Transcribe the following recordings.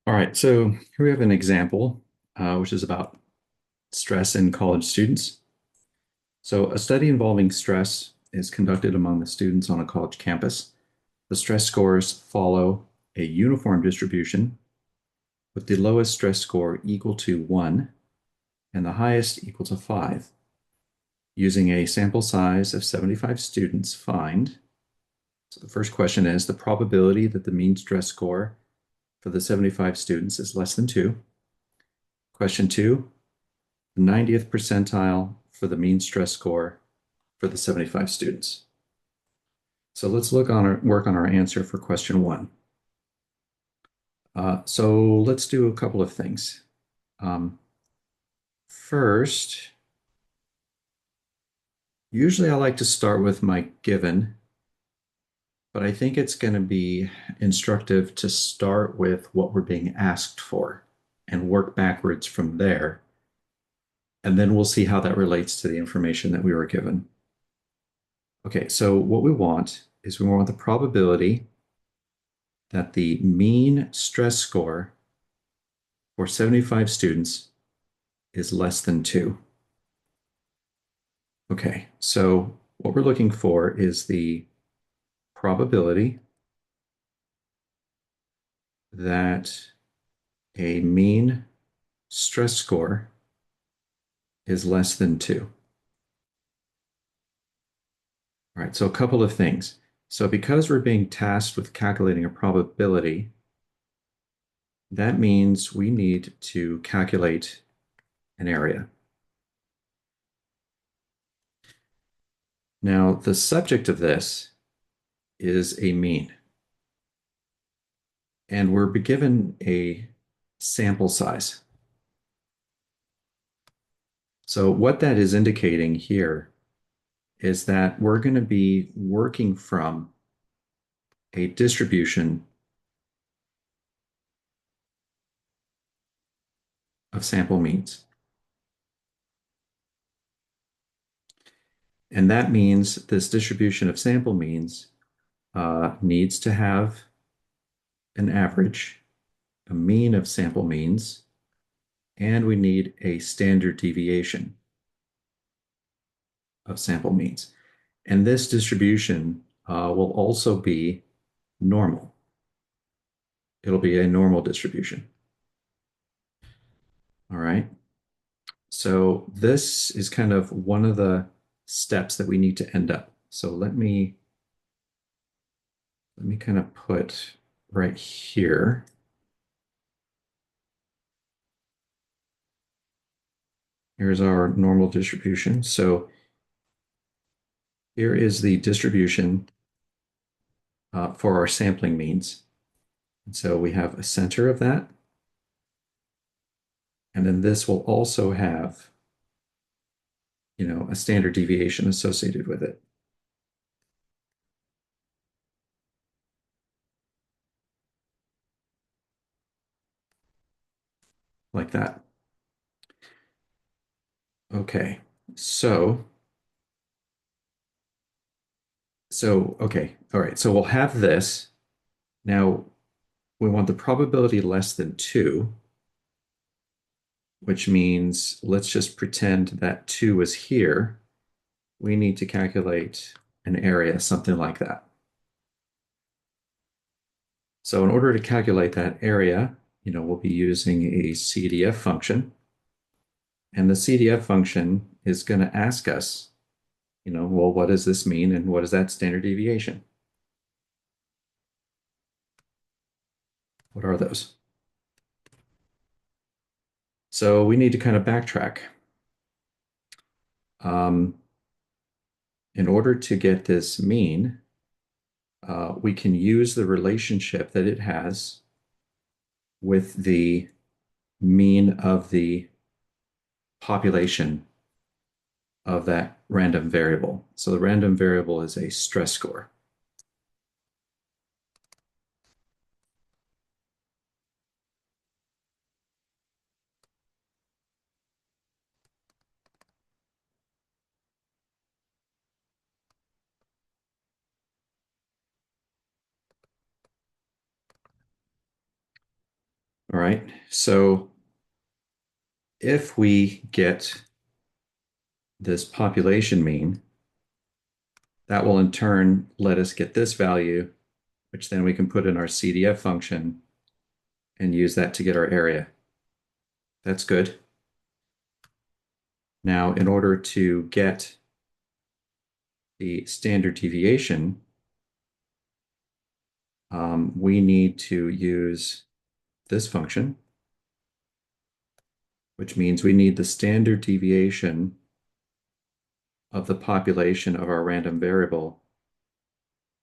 All right, so here we have an example, which is about stress in college students. So, a study involving stress is conducted among the students on a college campus. The stress scores follow a uniform distribution, with the lowest stress score equal to 1 and the highest equal to 5. Using a sample size of 75 students, find. So, the first question is the probability that the mean stress score for the 75 students is less than 2. Question 2, 90th percentile for the mean stress score for the 75 students. So let's work on our answer for question 1. So let's do a couple of things. First, usually I like to start with my given, but I think it's going to be instructive to start with what we're being asked for and work backwards from there. And then we'll see how that relates to the information that we were given. Okay, so what we want is we want the probability that the mean stress score for 75 students is less than 2. Okay, so what we're looking for is the probability that a mean stress score is less than 2. All right, so a couple of things. So because we're being tasked with calculating a probability, that means we need to calculate an area. Now, the subject of this is a mean, and we're given a sample size. So what that is indicating here is that we're going to be working from a distribution of sample means. And that means this distribution of sample means needs to have an average, a mean of sample means, and we need a standard deviation of sample means. And this distribution will also be normal. It'll be a normal distribution. All right. So this is kind of one of the steps that we need to end up. So let me kind of put right here. Here's our normal distribution. So here is the distribution for our sampling means. And so we have a center of that. And then this will also have, a standard deviation associated with it, like that. Okay, so, okay, all right. So we'll have this. Now we want the probability less than 2, which means let's just pretend that 2 is here. We need to calculate an area, something like that. So in order to calculate that area, we'll be using a CDF function. And the CDF function is going to ask us, well, what does this mean and what is that standard deviation? What are those? So we need to kind of backtrack. Um, in order to get this mean, we can use the relationship that it has with the mean of the population of that random variable. So the random variable is a stress score. All right. So if we get this population mean, that will in turn let us get this value, which then we can put in our CDF function and use that to get our area. That's good. Now, in order to get the standard deviation, we need to use this function, which means we need the standard deviation of the population of our random variable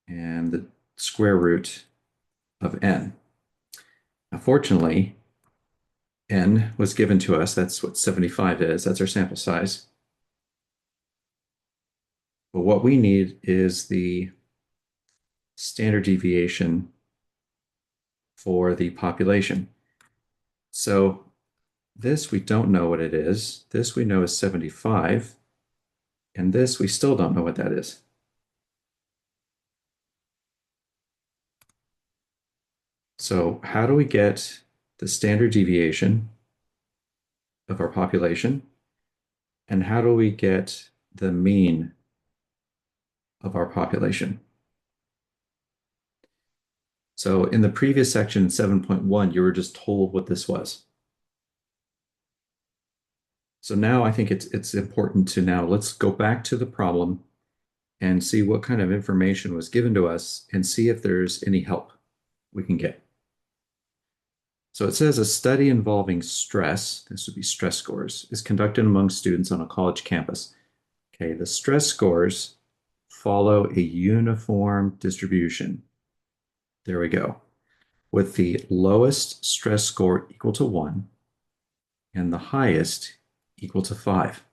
and the square root of n. Now, fortunately, n was given to us. That's what 75 is. That's our sample size. But what we need is the standard deviation for the population. So this we don't know what it is. This we know is 75. And this we still don't know what that is. So how do we get the standard deviation of our population? And how do we get the mean of our population? So in the previous section in 7.1, you were just told what this was. So now I think it's important to now let's go back to the problem and see what kind of information was given to us and see if there's any help we can get. So it says a study involving stress, this would be stress scores, is conducted among students on a college campus. Okay, the stress scores follow a uniform distribution. There we go. With the lowest stress score equal to 1 and the highest equal to 5.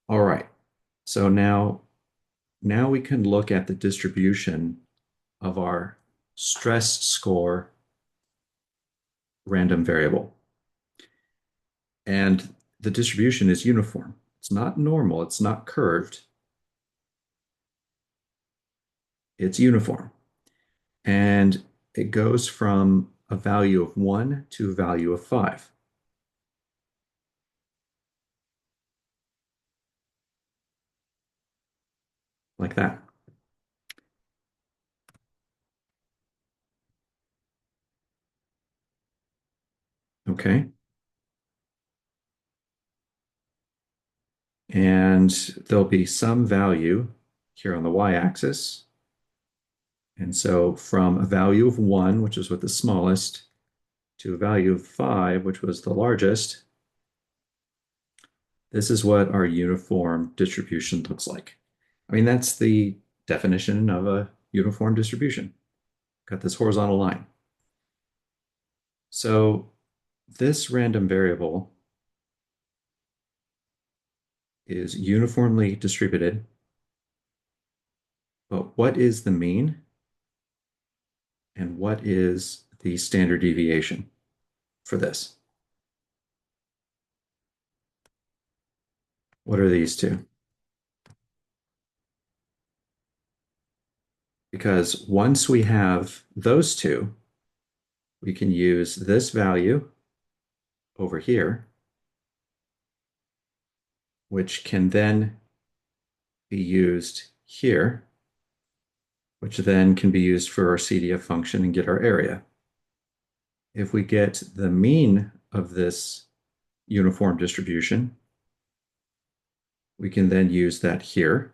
All right, so now we can look at the distribution of our stress score random variable. And the distribution is uniform. It's not normal, it's not curved. It's uniform. And it goes from a value of 1 to a value of 5. Like that. Okay. And there'll be some value here on the y-axis. And so from a value of 1, which is what the smallest, to a value of 5, which was the largest, this is what our uniform distribution looks like. I mean, that's the definition of a uniform distribution. Got this horizontal line. So this random variable is uniformly distributed, but what is the mean and what is the standard deviation for this? What are these two? Because once we have those two, we can use this value over here, which can then be used here, which then can be used for our CDF function and get our area. If we get the mean of this uniform distribution, we can then use that here,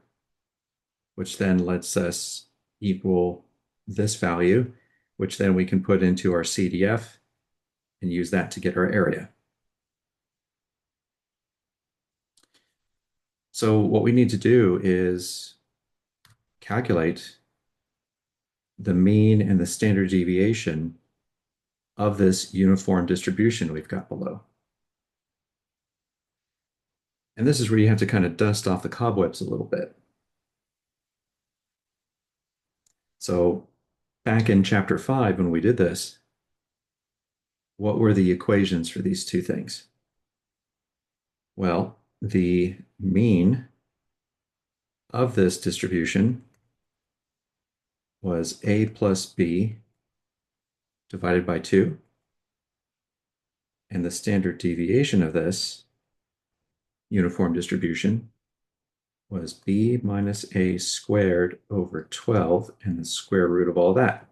which then lets us equal this value, which then we can put into our CDF and use that to get our area. So what we need to do is calculate the mean and the standard deviation of this uniform distribution we've got below. And this is where you have to kind of dust off the cobwebs a little bit. So back in chapter 5, when we did this, what were the equations for these two things? Well, the mean of this distribution was a plus b divided by 2. And the standard deviation of this uniform distribution was b minus a squared over 12 and the square root of all that.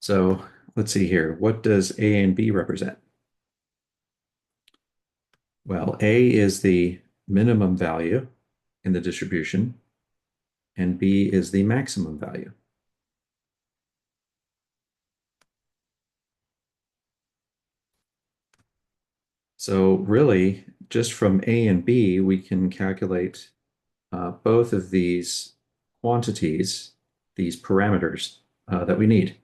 So let's see here. What does a and b represent? Well, a is the minimum value in the distribution, and b is the maximum value. So really, just from a and b, we can calculate both of these quantities, these parameters that we need.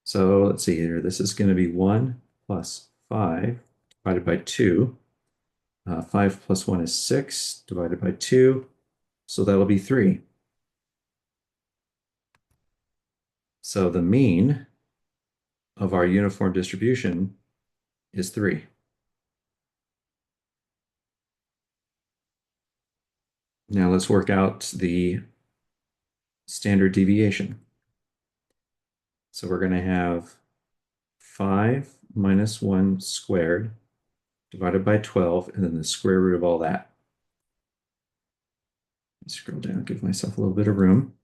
So let's see here. This is going to be 1 plus 5 divided by 2. 5 plus 1 is 6 divided by 2. So that'll be 3. So the mean of our uniform distribution is 3. Now let's work out the standard deviation. So we're going to have 5 minus 1 squared divided by 12, and then the square root of all that. Scroll down, give myself a little bit of room.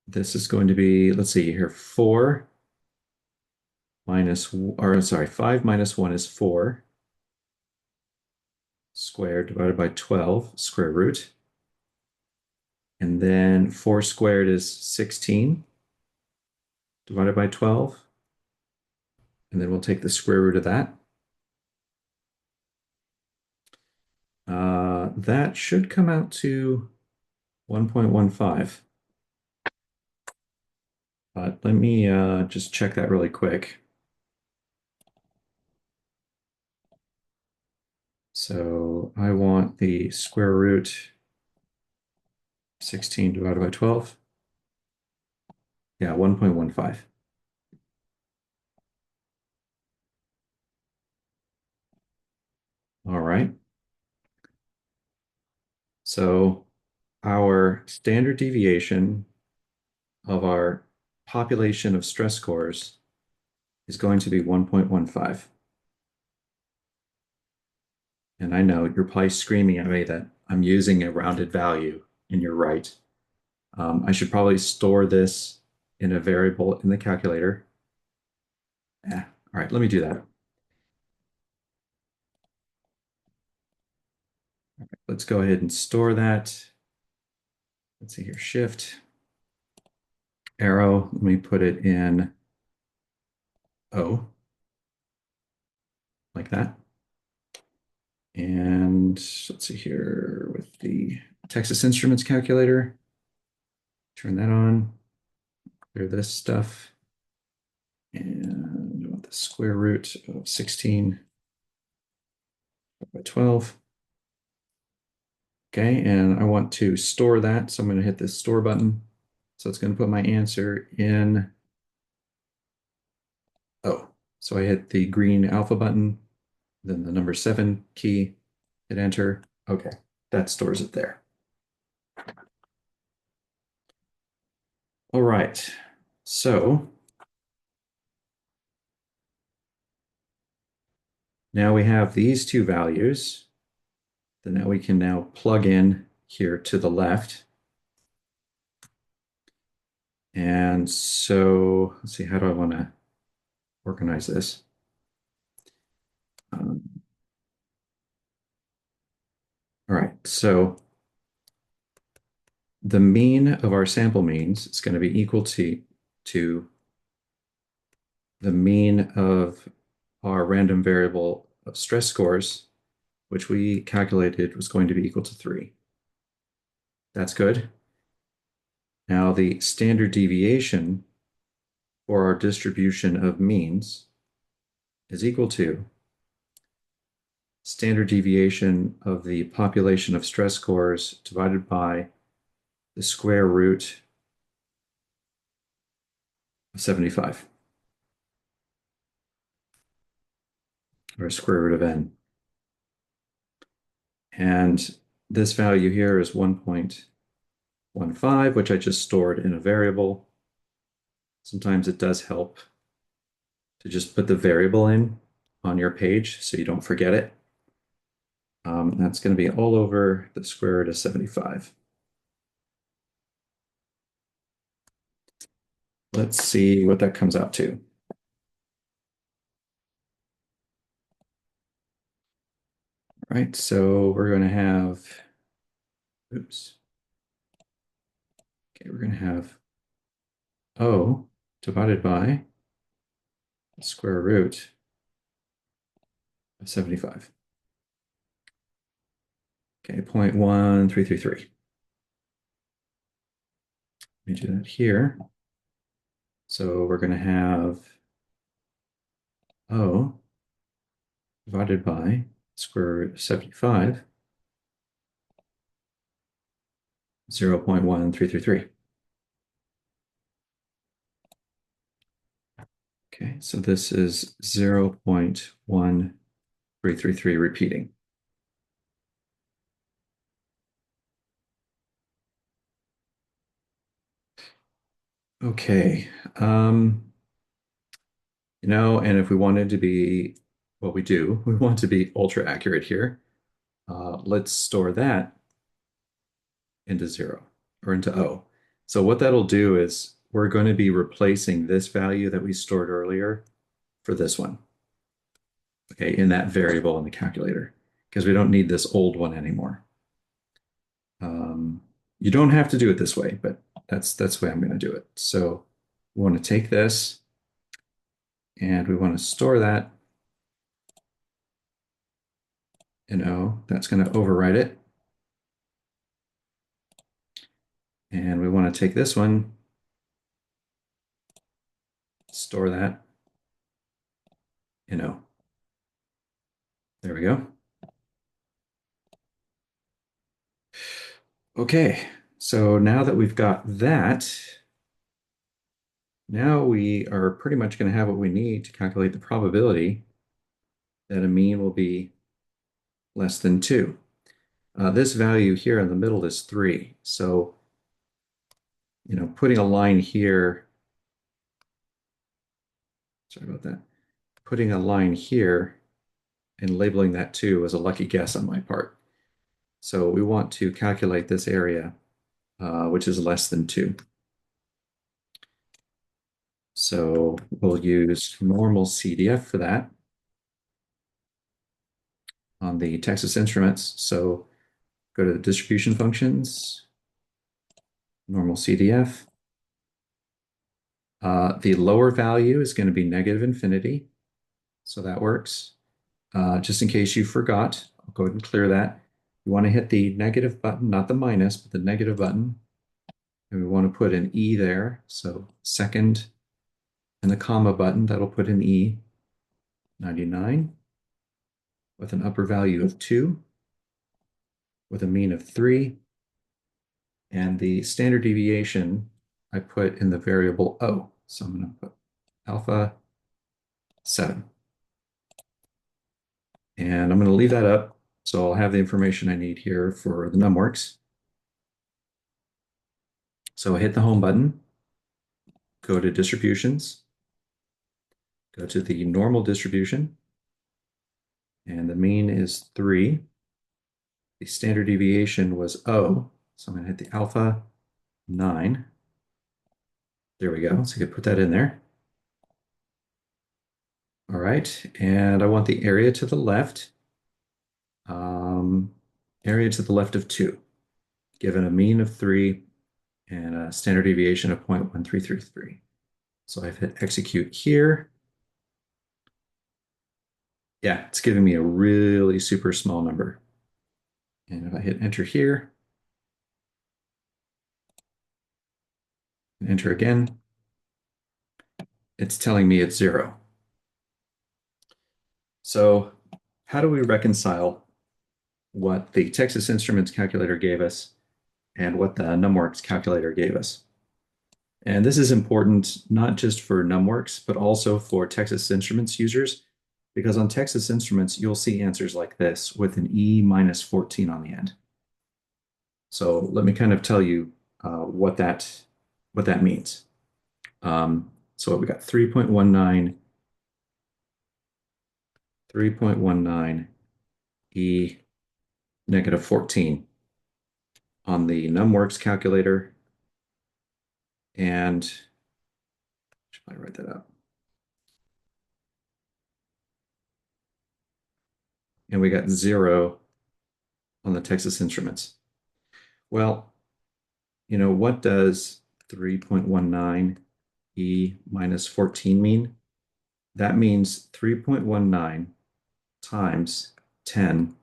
This is going to be, let's see here, 4 minus, or sorry, 5 minus 1 is 4 squared divided by 12 square root. And then 4 squared is 16 divided by 12. And then we'll take the square root of that. That should come out to 1.15. But let me just check that really quick. So I want the square root 16 divided by 12. Yeah, 1.15. All right. So our standard deviation of our population of stress scores is going to be 1.15. And I know you're probably screaming at me that I'm using a rounded value, and you're right. I should probably store this in a variable in the calculator. All right, let me do that. Let's go ahead and store that. Let's see here, shift, arrow. Let me put it in O, like that. And let's see here with the Texas Instruments calculator, turn that on, clear this stuff. And I want the square root of 16 by 12. Okay, and I want to store that, so I'm going to hit this store button. So it's going to put my answer in O. So I hit the green alpha button, then the number 7 key, hit enter. Okay, that stores it there. All right, so now we have these two values. Then now we can now plug in here to the left. And so let's see, how do I want to organize this? All right, so the mean of our sample means is going to be equal to the mean of our random variable of stress scores, which we calculated was going to be equal to 3. That's good. Now the standard deviation for our distribution of means is equal to standard deviation of the population of stress scores divided by the square root of 75, or square root of n. And this value here is 1.15. 0.15, which I just stored in a variable. Sometimes it does help to just put the variable in on your page so you don't forget it. That's going to be all over the square root of 75. Let's see what that comes out to. All right, so we're going to have, oops. Okay, we're going to have O divided by the square root of 75. Okay, 0.1333. Let me do that here. So we're going to have O divided by square root of 75, 0.1333. Okay, so this is 0.1333 repeating. Okay, and if we wanted to be, well, we do, we want to be ultra accurate here. Let's store that into 0 or into O. So what that'll do is we're going to be replacing this value that we stored earlier for this one, okay, in that variable in the calculator, because we don't need this old one anymore. You don't have to do it this way, but that's the way I'm going to do it. So we want to take this and we want to store that in O. That's going to overwrite it. And we want to take this one, store that in O. There we go. Okay, so now that we've got that, now we are pretty much going to have what we need to calculate the probability that a mean will be less than 2. This value here in the middle is 3. So, putting a line here, sorry about that, putting a line here and labeling that 2 was a lucky guess on my part. So we want to calculate this area, which is less than 2. So we'll use normal CDF for that on the Texas Instruments. So go to the distribution functions, normal CDF. The lower value is going to be negative infinity. So that works. Just in case you forgot, I'll go ahead and clear that. You want to hit the negative button, not the minus, but the negative button. And we want to put an E there. So second and the comma button, that'll put an E, 99, with an upper value of 2, with a mean of 3. And the standard deviation I put in the variable O. So I'm going to put alpha 7. And I'm going to leave that up. So I'll have the information I need here for the numworks. So I hit the home button, go to distributions, go to the normal distribution, and the mean is 3. The standard deviation was O. So I'm going to hit the alpha 9. There we go. So you can put that in there. All right. And I want the area to the left. Area to the left of 2, given a mean of 3 and a standard deviation of 0.1333. So I've hit execute here. Yeah, it's giving me a really super small number. And if I hit enter here, and enter again, it's telling me it's 0. So how do we reconcile what the Texas Instruments calculator gave us and what the NumWorks calculator gave us? And this is important not just for NumWorks, but also for Texas Instruments users, because on Texas Instruments, you'll see answers like this with an E minus 14 on the end. So let me kind of tell you what that means. So we got 3.19 e negative 14 on the numworks calculator, and should I write that out? And we got 0 on the Texas Instruments. Well, what does 3.19 e minus 14 mean? That means 3.19 times 10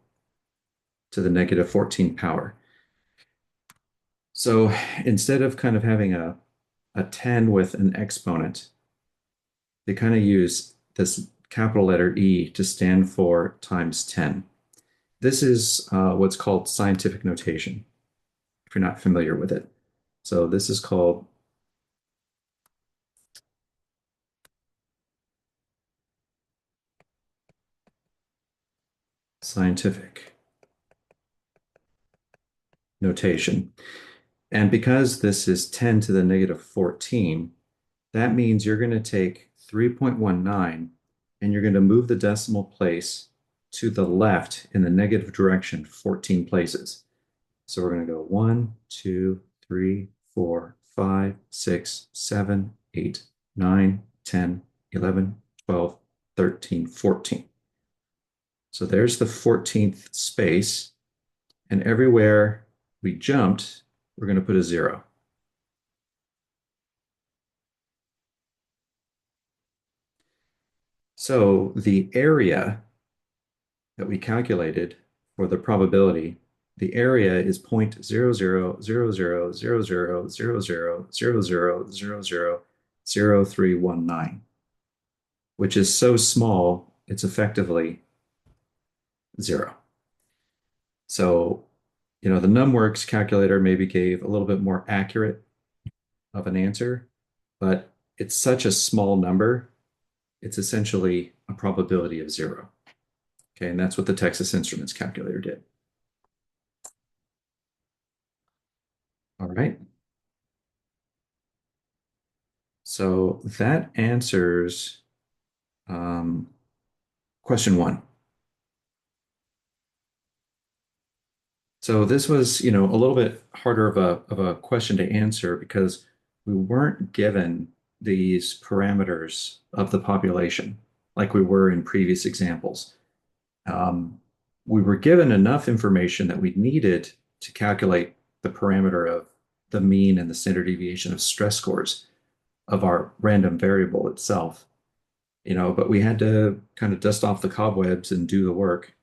to the negative 14 power. So instead of kind of having a 10 with an exponent, they kind of use this capital letter E to stand for times 10. This is what's called scientific notation, if you're not familiar with it. So this is called scientific notation. And because this is 10 to the negative 14, that means you're going to take 3.19 and you're going to move the decimal place to the left in the negative direction 14 places. So we're going to go 1, 2, 3, 4, 5, 6, 7, 8, 9, 10, 11, 12, 13, 14. So there's the 14th space. And everywhere we jumped, we're going to put a 0. So the area that we calculated for the probability, the area is 0.0000000000000319, which is so small, it's effectively 0. So, the numworks calculator maybe gave a little bit more accurate of an answer, but it's such a small number, it's essentially a probability of 0. Okay, and that's what the Texas Instruments calculator did. All right. So that answers question 1. So this was, a little bit harder of a question to answer because we weren't given these parameters of the population like we were in previous examples. Um, we were given enough information that we needed to calculate the parameter of the mean and the standard deviation of stress scores of our random variable itself, but we had to kind of dust off the cobwebs and do the work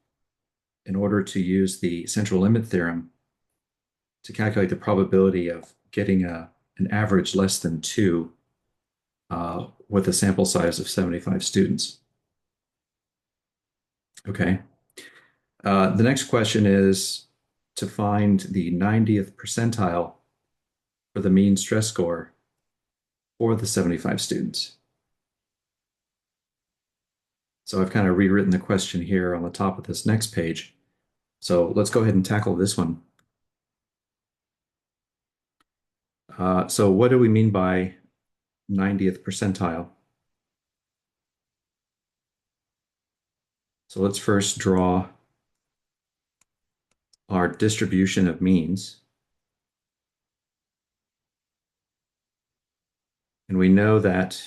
in order to use the central limit theorem to calculate the probability of getting an average less than 2 with a sample size of 75 students. Okay. The next question is to find the 90th percentile for the mean stress score for the 75 students. So I've kind of rewritten the question here on the top of this next page. So let's go ahead and tackle this one. So what do we mean by 90th percentile? So let's first draw our distribution of means. And we know that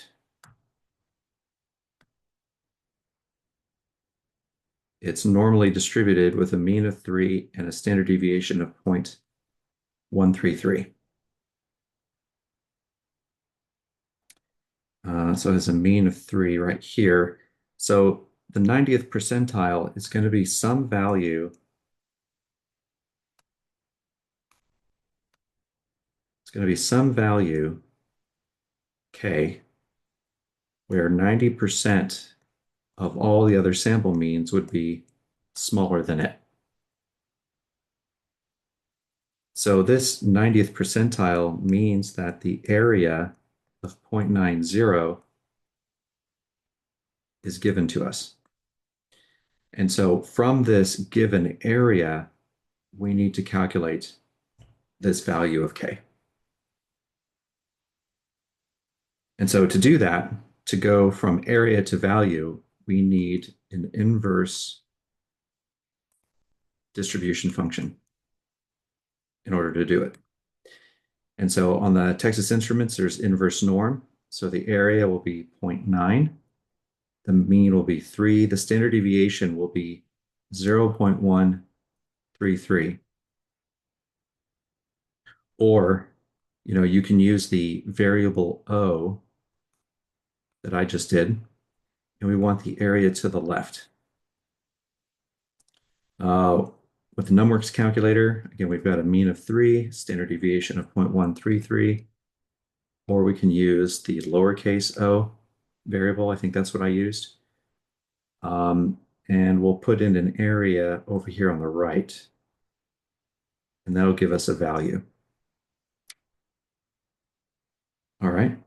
it's normally distributed with a mean of 3 and a standard deviation of 0.133. So it has a mean of 3 right here. So the 90th percentile is going to be some value. It's going to be some value, K, where 90% of all the other sample means would be smaller than it. So this 90th percentile means that the area of 0.90 is given to us. And so from this given area, we need to calculate this value of K. And so to do that, to go from area to value, we need an inverse distribution function in order to do it. And so on the Texas Instruments, there's inverse norm. So the area will be 0.9. The mean will be 3. The standard deviation will be 0.133. Or, you can use the variable O that I just did, and we want the area to the left. Uh, with the numworks calculator, again, we've got a mean of 3, standard deviation of 0.133, or we can use the lowercase o variable. I think that's what I used. And we'll put in an area over here on the right, and that'll give us a value. All right,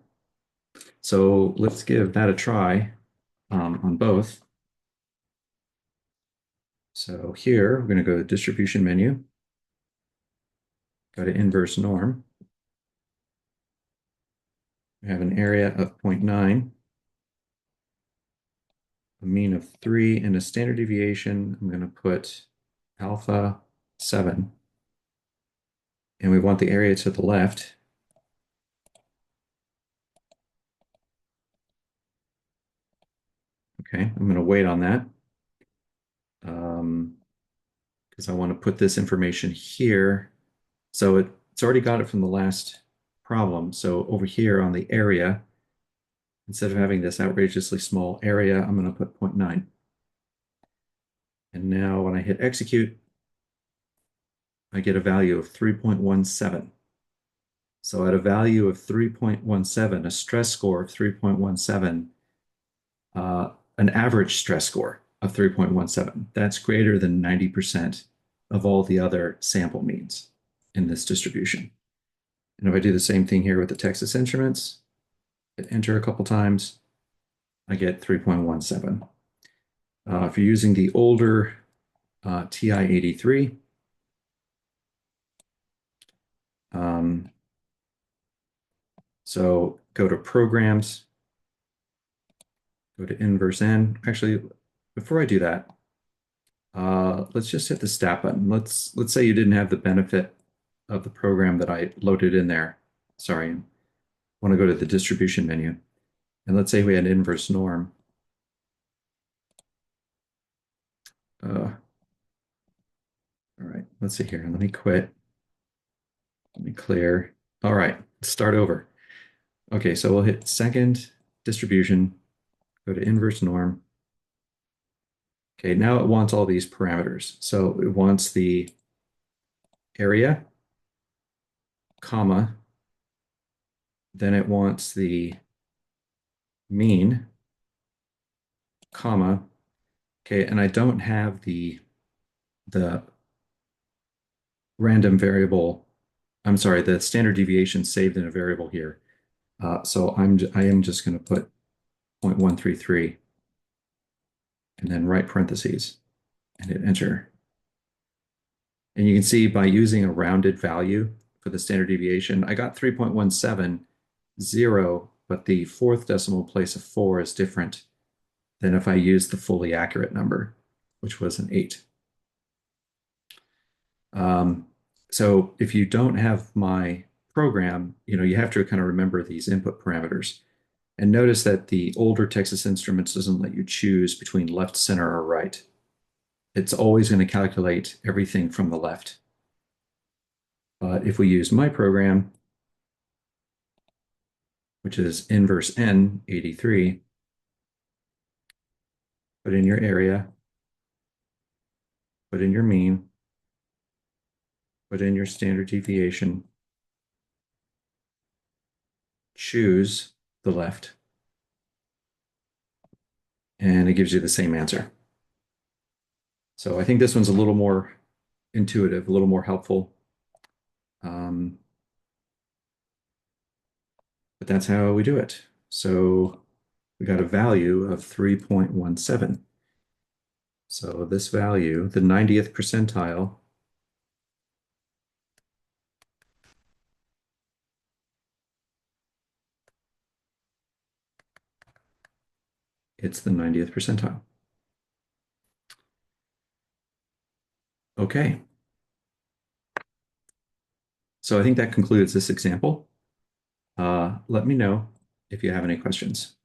so let's give that a try on both. So here, we're going to go to the distribution menu, go to inverse norm. We have an area of 0.9, a mean of 3, and a standard deviation. I'm going to put alpha 7. And we want the area to the left. Okay, I'm going to wait on that because I want to put this information here. So it's already got it from the last problem. So over here on the area, instead of having this outrageously small area, I'm going to put 0.9. And now when I hit execute, I get a value of 3.17. So at a value of 3.17, a stress score of 3.17, an average stress score of 3.17, that's greater than 90% of all the other sample means in this distribution. And if I do the same thing here with the Texas Instruments, hit enter a couple times, I get 3.17. If you're using the older TI-83, so go to Programs, go to Inverse N. Actually, before I do that, let's just hit the stat button. Let's say you didn't have the benefit of the program that I loaded in there. Sorry, I want to go to the distribution menu. And let's say we had inverse norm. All right, let's see here. Let me quit. Let me clear. All right, let's start over. Okay, so we'll hit second distribution, go to inverse norm. Okay, now it wants all these parameters. So it wants the area, comma, then it wants the mean, comma. Okay, and I don't have the random variable, I'm sorry, the standard deviation saved in a variable here. So I am just going to put 0.133 and then right parentheses and hit enter. And you can see by using a rounded value for the standard deviation, I got 3.170, but the fourth decimal place of 4 is different than if I used the fully accurate number, which was an 8. So if you don't have my program, you have to kind of remember these input parameters. And notice that the older Texas Instruments doesn't let you choose between left, center, or right. It's always going to calculate everything from the left. But if we use my program, which is inverse N 83, put in your area, put in your mean, put in your standard deviation, choose the left, and it gives you the same answer. So I think this one's a little more intuitive, a little more helpful. But that's how we do it. So we got a value of 3.17. So this value, the 90th percentile, It's the 90th percentile. Okay, so I think that concludes this example. Let me know if you have any questions.